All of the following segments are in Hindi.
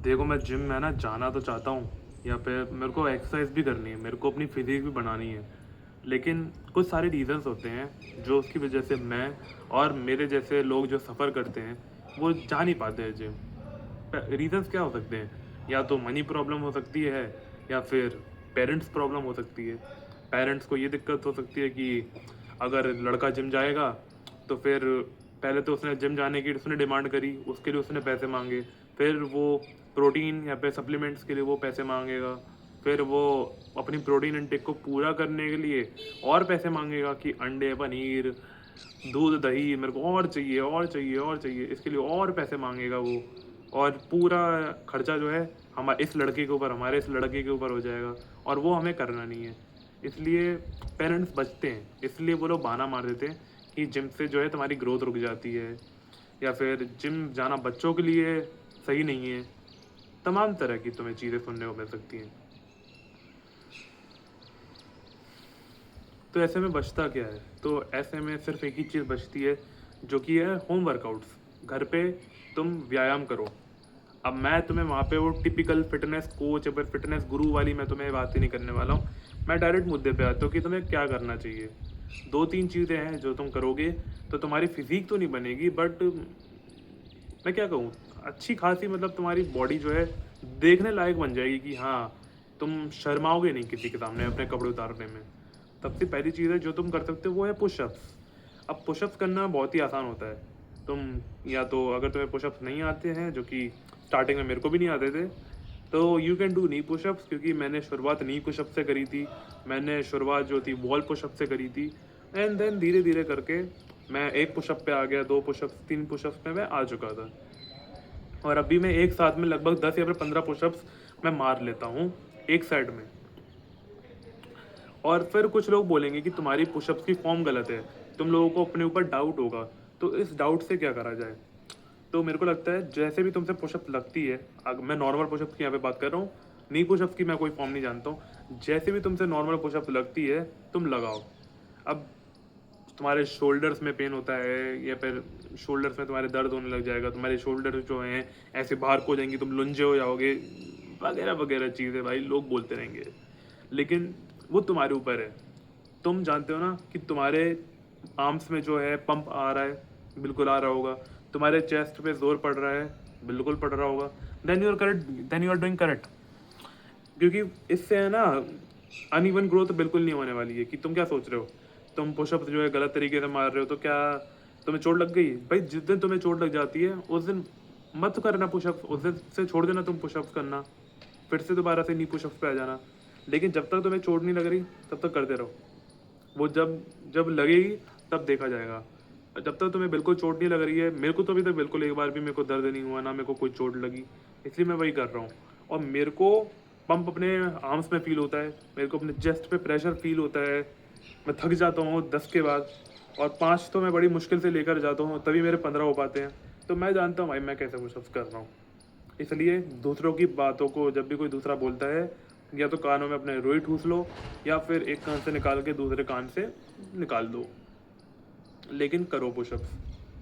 देखो मैं जिम में ना जाना तो चाहता हूँ, या फिर मेरे को एक्सरसाइज भी करनी है, मेरे को अपनी फिजिक भी बनानी है। लेकिन कुछ सारे रीज़न्स होते हैं जो उसकी वजह से मैं और मेरे जैसे लोग जो सफ़र करते हैं वो जा नहीं पाते हैं जिम। रीज़न्स क्या हो सकते हैं? या तो मनी प्रॉब्लम हो सकती है, या फिर पेरेंट्स प्रॉब्लम हो सकती है। पेरेंट्स को ये दिक्कत हो सकती है कि अगर लड़का जिम जाएगा तो फिर पहले तो उसने जिम जाने की उसने डिमांड करी, उसके लिए उसने पैसे मांगे, फिर वो प्रोटीन या फिर सप्लीमेंट्स के लिए वो पैसे मांगेगा, फिर वो अपनी प्रोटीन इनटेक को पूरा करने के लिए और पैसे मांगेगा कि अंडे, पनीर, दूध, दही मेरे को और चाहिए और चाहिए और चाहिए, इसके लिए और पैसे मांगेगा वो। और पूरा खर्चा जो है इस लड़के के ऊपर, हमारे इस लड़के के ऊपर हो जाएगा, और वो हमें करना नहीं है। इसलिए पेरेंट्स बचते हैं, इसलिए वो लोग बहाना मार देते हैं कि जिम से जो है तुम्हारी ग्रोथ रुक जाती है, या फिर जिम जाना बच्चों के लिए सही नहीं है। तमाम तरह की तुम्हें चीज़ें सुनने को मिल सकती हैं। तो ऐसे में बचता क्या है? तो ऐसे में सिर्फ एक ही चीज़ बचती है, जो कि है होम वर्कआउट्स। घर पे तुम व्यायाम करो। अब मैं तुम्हें वहाँ पे वो टिपिकल फिटनेस कोच या फिर फिटनेस गुरु वाली मैं तुम्हें बात ही नहीं करने वाला हूँ। मैं डायरेक्ट मुद्दे पे आता हूँ कि तुम्हें क्या करना चाहिए। 2-3 चीज़ें हैं जो तुम करोगे तो तुम्हारी फिज़ीक तो नहीं बनेगी, बट मैं क्या कहूँ, अच्छी खासी मतलब तुम्हारी बॉडी जो है देखने लायक बन जाएगी कि हाँ, तुम शर्माओगे नहीं किसी के सामने अपने कपड़े उतारने में। सबसे पहली चीज़ है जो तुम कर सकते हो वो है पुशअप्स। अब पुशअप्स करना बहुत ही आसान होता है। तुम या तो अगर तुम्हें पुशअप्स नहीं आते हैं, जो कि स्टार्टिंग में मेरे को भी नहीं आते थे, तो you can do knee pushups, क्योंकि मैंने शुरुआत नी पुशअप से करी थी। मैंने शुरुआत जो थी वॉल पुशअप से करी थी, एंड देन धीरे धीरे करके मैं 1 पुशअप पे आ गया, 2 पुशअप्स, 3 पुशअप्स पे मैं आ चुका था। और अभी मैं एक साथ में लगभग 10 या फिर 15 पुशअप्स मैं मार लेता हूँ एक साइड में। और फिर कुछ लोग बोलेंगे कि तुम्हारी पुशअप्स की फॉर्म गलत है, तुम लोगों को अपने ऊपर डाउट होगा। तो इस डाउट से क्या करा जाए? तो मेरे को लगता है जैसे भी तुमसे पुशअप लगती है, मैं नॉर्मल पुशअप्स की यहाँ पे बात कर रहा हूँ, नी पुशअप्स की मैं कोई फॉर्म नहीं जानता हूँ। जैसे भी तुमसे नॉर्मल पुशअप लगती है तुम लगाओ। अब तुम्हारे शोल्डर्स में पेन होता है, या फिर शोल्डर्स में तुम्हारे दर्द होने लग जाएगा, तुम्हारे शोल्डर जो हैं ऐसे बाहर को हो जाएंगी, तुम लुंजे हो जाओगे, वगैरह वगैरह चीज़ें भाई लोग बोलते रहेंगे। लेकिन वो तुम्हारे ऊपर है। तुम जानते हो ना कि तुम्हारे आर्म्स में जो है पंप आ रहा है, बिल्कुल आ रहा होगा। तुम्हारे चेस्ट पे जोर पड़ रहा है, बिल्कुल पड़ रहा होगा। Then you are correct, then you are doing correct. क्योंकि इससे है ना, अनइवन ग्रोथ बिल्कुल नहीं होने वाली है। कि तुम क्या सोच रहे हो, तुम पुशअप जो है गलत तरीके से मार रहे हो तो क्या तुम्हें चोट लग गई? भाई जिस दिन तुम्हें चोट लग जाती है उस दिन मत करना पुशअप, उस दिन से छोड़ देना तुम पुशअप करना, फिर से दोबारा से नी पुशअप्स पे आ जाना। लेकिन जब तक तुम्हें चोट नहीं लग रही तब तक करते रहो। वो जब जब लगेगी तब देखा जाएगा। जब तक तुम्हें बिल्कुल चोट नहीं लग रही है, मेरे को तो अभी तक बिल्कुल एक बार भी मेरे को दर्द नहीं हुआ, ना मेरे को कोई चोट लगी, इसलिए मैं वही कर रहा हूँ। और मेरे को पंप अपने आर्म्स में फील होता है, मेरे को अपने चेस्ट पे प्रेशर फील होता है। मैं थक जाता हूँ 10 के बाद, और 5 तो मैं बड़ी मुश्किल से लेकर जाता हूँ, तभी मेरे 15 हो पाते हैं। तो मैं जानता हूँ भाई मैं कैसे पुशअप्स कर रहा हूँ। इसलिए दूसरों की बातों को जब भी कोई दूसरा बोलता है, या तो कानों में अपने रुई ठूस लो, या फिर एक कान से निकाल के दूसरे कान से निकाल दो। लेकिन करो पुशअप्स,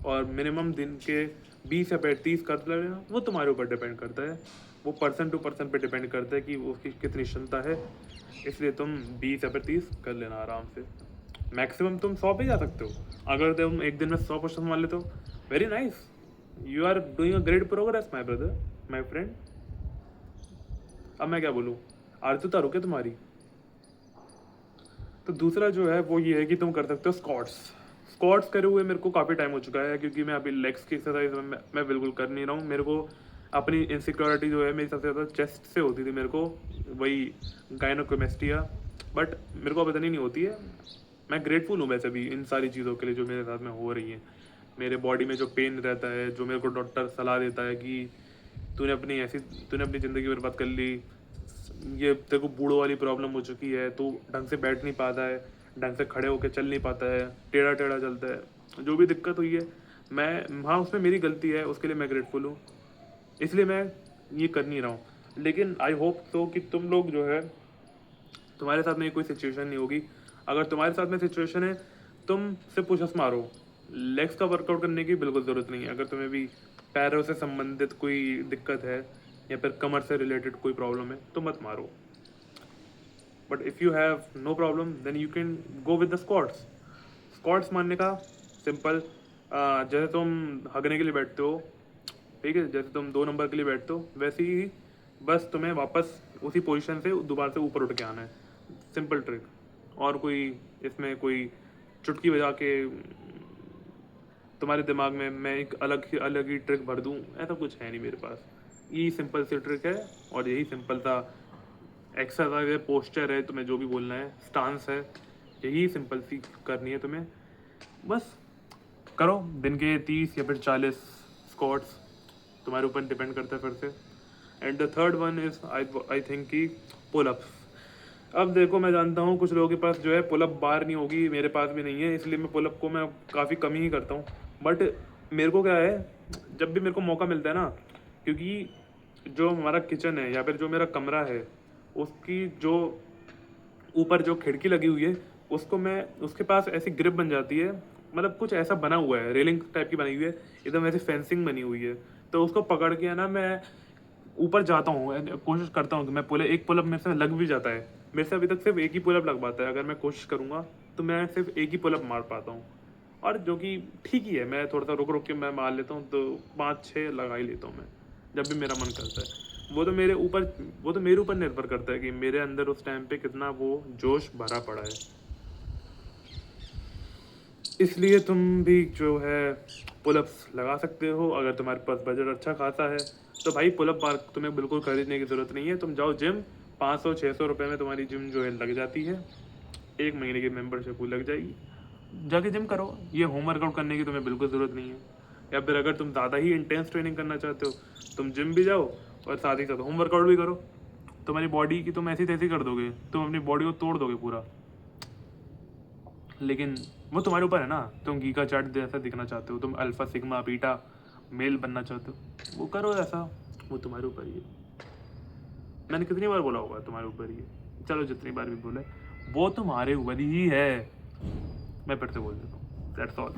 और मिनिमम दिन के 20 या 35 कर लेना। वो तुम्हारे ऊपर डिपेंड करता है, वो पर्सन टू पर्सन पे डिपेंड करता है कि वो उसकी कितनी क्षमता है। इसलिए तुम 20 या 35 कर लेना आराम से। मैक्सिमम तुम 100 पे जा सकते हो। अगर तुम एक दिन में 100 पुशअप्स मार लेते हो, very nice, you are doing a great progress my brother, my friend. अब मैं क्या बोलूँ, आरती उतारो क्या तुम्हारी? तो दूसरा जो है वो ये है कि तुम कर सकते हो स्क्वाट्स। स्क्वाट्स करे हुए मेरे को काफ़ी टाइम हो चुका है, क्योंकि मैं अभी लेग्स की एक्सरसाइज मैं बिल्कुल कर नहीं रहा हूँ। मेरे को अपनी इनसिक्योरिटी जो है मेरी सबसे ज़्यादा चेस्ट से होती थी, मेरे को वही गायनोकोमेस्टिया, बट मेरे को अब इतनी नहीं होती है। मैं ग्रेटफुल हूँ वैसे भी इन सारी चीज़ों के लिए जो मेरे साथ में हो रही हैं। मेरे बॉडी में जो पेन रहता है, जो मेरे को डॉक्टर सलाह देता है कि तूने अपनी ऐसी तूने अपनी ज़िंदगी बर्बाद कर ली, ये तेरे को बूढ़ों वाली प्रॉब्लम हो चुकी है, तू ढंग से बैठ नहीं पाता है, ढंग से खड़े होकर चल नहीं पाता है, टेढ़ा टेढ़ा चलता है, जो भी दिक्कत हुई है, मैं हाँ उसमें मेरी गलती है, उसके लिए मैं ग्रेटफुल हूँ। इसलिए मैं ये कर नहीं रहा हूँ। लेकिन आई होप तो कि तुम लोग जो है, तुम्हारे साथ में ये कोई सिचुएशन नहीं होगी। अगर तुम्हारे साथ में सिचुएशन है, तुम सिर्फ पुशअप्स मारो। लेग्स का वर्कआउट करने की बिल्कुल ज़रूरत नहीं है। अगर तुम्हें भी पैरों से संबंधित कोई दिक्कत है, या फिर कमर से रिलेटेड कोई प्रॉब्लम है तो मत मारो। But if you have no problem then you can go with the squats. Squats मारने का सिंपल, जैसे तुम हगने के लिए बैठते हो, ठीक है, जैसे तुम 2 नंबर के लिए बैठते हो वैसे ही बस तुम्हें वापस उसी पोजीशन से दोबारा से ऊपर उठ के आना है। सिंपल ट्रिक, और कोई इसमें कोई चुटकी बजा के तुम्हारे दिमाग में मैं एक अलग ही ट्रिक भर दूँ, ऐसा कुछ है नहीं मेरे पास। यही सिंपल सी ट्रिक है और यही सिंपल सा एक्सरसाइज है, पोस्चर है, तुम्हें जो भी बोलना है, स्टांस है, यही सिंपल सी करनी है तुम्हें। बस करो दिन के 30 या फिर 40 स्क्वाट्स, तुम्हारे ऊपर डिपेंड करता है फिर से। And the third one is I think कि पुलअप्स। अब देखो मैं जानता हूँ कुछ लोगों के पास जो है पुलअप बार नहीं होगी, मेरे पास भी नहीं है, इसलिए मैं पुलअप को मैं काफ़ी कम ही करता हूँ। बट मेरे को क्या है, जब भी मेरे को मौका मिलता है ना, क्योंकि जो हमारा किचन है या फिर जो मेरा कमरा है उसकी जो ऊपर जो खिड़की लगी हुई है उसको मैं, उसके पास ऐसी ग्रिप बन जाती है, मतलब कुछ ऐसा बना हुआ है, रेलिंग टाइप की बनी हुई है, एकदम ऐसी फेंसिंग बनी हुई है, तो उसको पकड़ के है ना मैं ऊपर जाता हूँ, कोशिश करता हूँ कि मैं एक पुलअप मेरे से लग भी जाता है। मेरे से अभी तक सिर्फ एक ही पुलअप लग पाता है, अगर मैं कोशिश करूँगा तो मैं सिर्फ एक ही पुलअप मार पाता हूँ, और जो कि ठीक ही है। मैं थोड़ा सा रुक रुक के मैं मार लेता हूँ, तो 5-6 लगा ही लेता हूँ मैं जब भी मेरा मन करता है। वो तो मेरे ऊपर निर्भर करता है कि मेरे अंदर उस टाइम पे कितना वो जोश भरा पड़ा है। इसलिए तुम भी जो है पुलअप्स लगा सकते हो अगर तुम्हारे पास बजट अच्छा खासा है। तो भाई पुलअप बार तुम्हें बिल्कुल खरीदने की ज़रूरत नहीं है, तुम जाओ जिम, 500-600 रुपये में तुम्हारी जिम जो है लग जाती है, 1 महीने की मेंबरशिप लग जाएगी, जाके जिम करो। ये होम वर्कआउट करने की तुम्हें बिल्कुल ज़रूरत नहीं है। या फिर अगर तुम ज़्यादा ही इंटेंस ट्रेनिंग करना चाहते हो, तुम जिम भी जाओ और साथ ही साथ होम वर्कआउट भी करो। तुम्हारी बॉडी की तुम ऐसी तैसी कर दोगे, तुम अपनी बॉडी को तोड़ दोगे पूरा। लेकिन वो तुम्हारे ऊपर है ना, तुम गीका चार्ट जैसा दिखना चाहते हो, तुम अल्फा सिग्मा बीटा मेल बनना चाहते हो, वो करो ऐसा, वो तुम्हारे ऊपर ही है। मैंने कितनी बार बोला होगा तुम्हारे ऊपर ही है, चलो जितनी बार भी बोले वो तुम्हारे ऊपर ही है, मैं फिर से बोल देता हूँ, दैट्स ऑल।